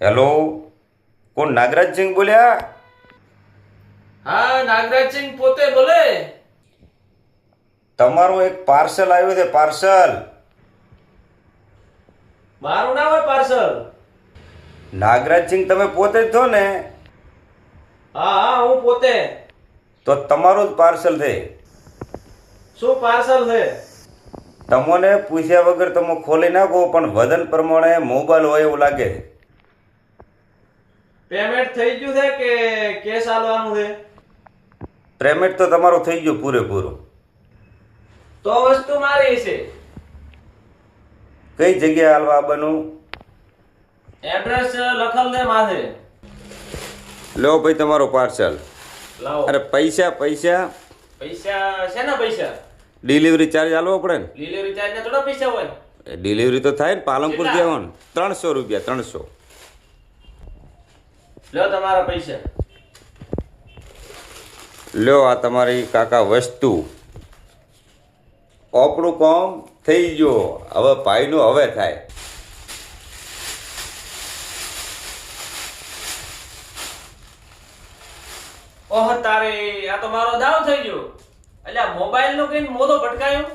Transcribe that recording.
Hello, કોણ નાગરાજસિંહ બોલ્યા? હા, નાગરાજસિંહ પોતે બોલે. તમારું એક પાર્સલ આવ્યું છે, પાર્સલ. મારું નામ હોય પાર્સલ. નાગરાજસિંહ તમે પોતે જ છો ને? હા હા, હું પોતે. તો તમારું જ પાર્સલ છે. શું પાર્સલ છે? તમને પૂછ્યા વગર તમે ખોલી નાખો, પણ વજન પ્રમાણે મોબાઈલ હોય એવું લાગે. પેમેન્ટ થઈ ગયું છે કે કેશ આલવાનું છે? પેમેન્ટ તો તમારું થઈ ગયું પૂરેપૂરું. તો વસ્તુ મારી છે. કઈ જગ્યાએ હાલવા આવવાનું? એડ્રેસ લખલ છે માથે. લો ભાઈ તમારું પાર્સલ. લાવો. અરે પૈસા પૈસા પૈસા શેના પૈસા? ડિલિવરી ચાર્જ આલવો પડે ને. ડિલિવરી ચાર્જ ના થોડા પૈસા હોય. ડિલિવરી તો થાય ને, પાલનપુર કેટલા? જવાનું. 300 રૂપિયા, 300. લો તમારા પૈસા. લ્યો આ તમારી કાકા વસ્તુ. આપણું કામ થઈ ગયો. હવે ભાઈનું હવે થાય. ઓહ તારે, આ તો મારો દાવ થઈ ગયો. અલ્યા મોબાઈલ નો કઈ મોઢો ભટકાયો.